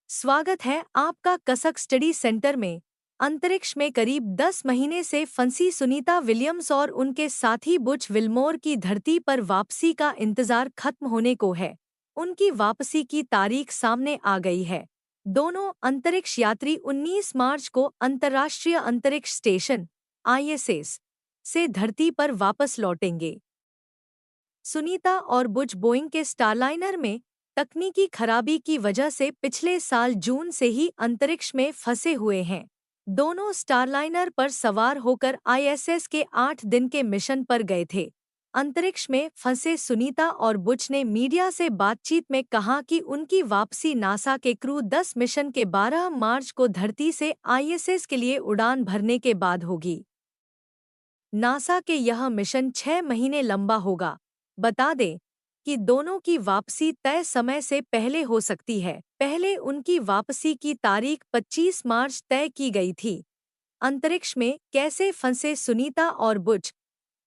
स्वागत है आपका कसक स्टडी सेंटर में। अंतरिक्ष में करीब 10 महीने से फंसी सुनीता विलियम्स और उनके साथी बुच विल्मोर की धरती पर वापसी का इंतजार खत्म होने को है। उनकी वापसी की तारीख सामने आ गई है। दोनों अंतरिक्ष यात्री 19 मार्च को अंतर्राष्ट्रीय अंतरिक्ष स्टेशन ISS से धरती पर वापस लौटेंगे। सुनीता और बुच बोइंग के स्टारलाइनर में तकनीकी खराबी की वजह से पिछले साल जून से ही अंतरिक्ष में फंसे हुए हैं। दोनों स्टारलाइनर पर सवार होकर ISS के 8 दिन के मिशन पर गए थे। अंतरिक्ष में फंसे सुनीता और बुच ने मीडिया से बातचीत में कहा कि उनकी वापसी नासा के क्रू 10 मिशन के 12 मार्च को धरती से ISS के लिए उड़ान भरने के बाद होगी। नासा के यह मिशन 6 महीने लंबा होगा। बता दें कि दोनों की वापसी तय समय से पहले हो सकती है। पहले उनकी वापसी की तारीख 25 मार्च तय की गई थी। अंतरिक्ष में कैसे फंसे सुनीता और बुच?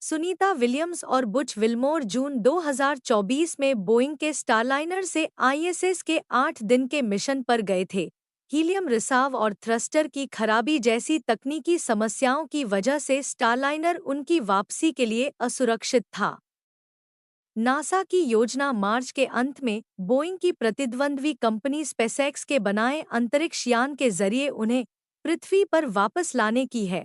सुनीता विलियम्स और बुच विल्मोर जून 2024 में बोइंग के स्टारलाइनर से ISS के 8 दिन के मिशन पर गए थे। हीलियम रिसाव और थ्रस्टर की खराबी जैसी तकनीकी समस्याओं की वजह से स्टारलाइनर उनकी वापसी के लिए असुरक्षित था। नासा की योजना मार्च के अंत में बोइंग की प्रतिद्वंद्वी कंपनी स्पेसएक्स के बनाए अंतरिक्ष यान के जरिए उन्हें पृथ्वी पर वापस लाने की है।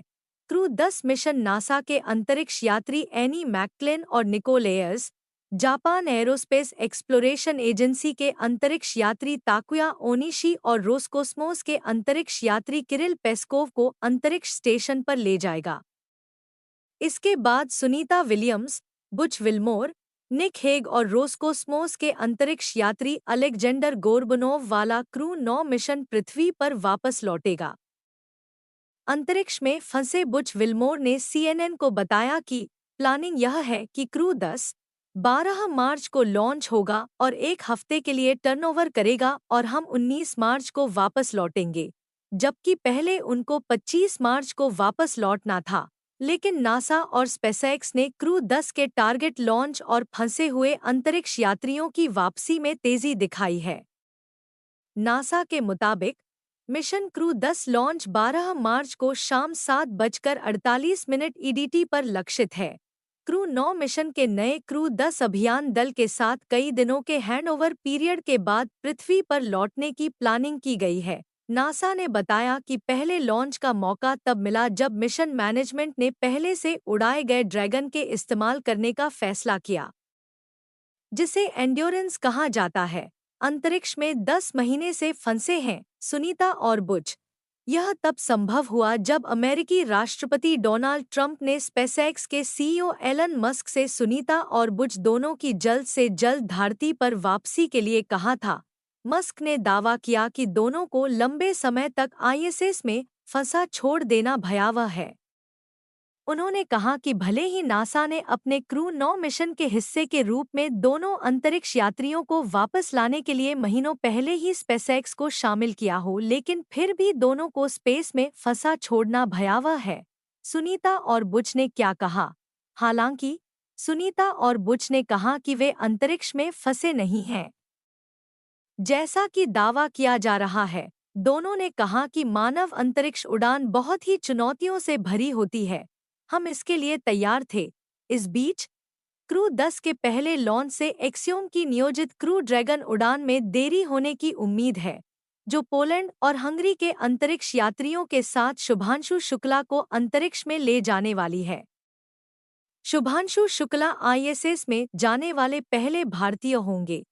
क्रू 10 मिशन नासा के अंतरिक्ष यात्री एनी मैकक्लेन और निकोलेयर्स, जापान एरोस्पेस एक्सप्लोरेशन एजेंसी के अंतरिक्ष यात्री ताकुया ओनिशी और रोसकोस्मोस के अंतरिक्ष यात्री किरिल पेस्कोव को अंतरिक्ष स्टेशन पर ले जाएगा। इसके बाद Sunita Williams, Butch Wilmore, Nick Hague और रोसकोस्मोस के अंतरिक्ष यात्री अलेक्जेंडर गोर्बनोव वाला क्रू 9 मिशन पृथ्वी पर वापस लौटेगा। अंतरिक्ष में फंसे बुच विल्मोर ने CNN को बताया कि प्लानिंग यह है कि क्रू 10-12 मार्च को लॉन्च होगा और एक हफ्ते के लिए टर्नओवर करेगा और हम 19 मार्च को वापस लौटेंगे, जबकि पहले उनको 25 मार्च को वापस लौटना था। लेकिन नासा और स्पेसएक्स ने क्रू 10 के टारगेट लॉन्च और फंसे हुए अंतरिक्ष यात्रियों की वापसी में तेजी दिखाई है। नासा के मुताबिक मिशन क्रू 10 लॉन्च 12 मार्च को शाम 7:48 EDT पर लक्षित है। क्रू 9 मिशन के नए क्रू 10 अभियान दल के साथ कई दिनों के हैंडओवर पीरियड के बाद पृथ्वी पर लौटने की प्लानिंग की गई है। नासा ने बताया कि पहले लॉन्च का मौका तब मिला जब मिशन मैनेजमेंट ने पहले से उड़ाए गए ड्रैगन के इस्तेमाल करने का फैसला किया, जिसे एंड्योरेंस कहा जाता है। अंतरिक्ष में 10 महीने से फंसे हैं सुनीता और बुच। यह तब संभव हुआ जब अमेरिकी राष्ट्रपति डोनाल्ड ट्रंप ने स्पेसएक्स के CEO एलन मस्क से सुनीता और बुच दोनों की जल्द से जल्द धरती पर वापसी के लिए कहा था। मस्क ने दावा किया कि दोनों को लंबे समय तक ISS में फंसा छोड़ देना भयावह है। उन्होंने कहा कि भले ही नासा ने अपने क्रू 9 मिशन के हिस्से के रूप में दोनों अंतरिक्ष यात्रियों को वापस लाने के लिए महीनों पहले ही स्पेसएक्स को शामिल किया हो, लेकिन फिर भी दोनों को स्पेस में फंसा छोड़ना भयावह है। सुनीता और बुच ने क्या कहा? हालांकि सुनीता और बुच ने कहा कि वे अंतरिक्ष में फंसे नहीं हैं, जैसा कि दावा किया जा रहा है। दोनों ने कहा कि मानव अंतरिक्ष उड़ान बहुत ही चुनौतियों से भरी होती है। हम इसके लिए तैयार थे। इस बीच क्रू 10 के पहले लॉन्च से एक्सियोम की नियोजित क्रू ड्रैगन उड़ान में देरी होने की उम्मीद है, जो पोलैंड और हंगरी के अंतरिक्ष यात्रियों के साथ शुभांशु शुक्ला को अंतरिक्ष में ले जाने वाली है। शुभांशु शुक्ला ISS में जाने वाले पहले भारतीय होंगे।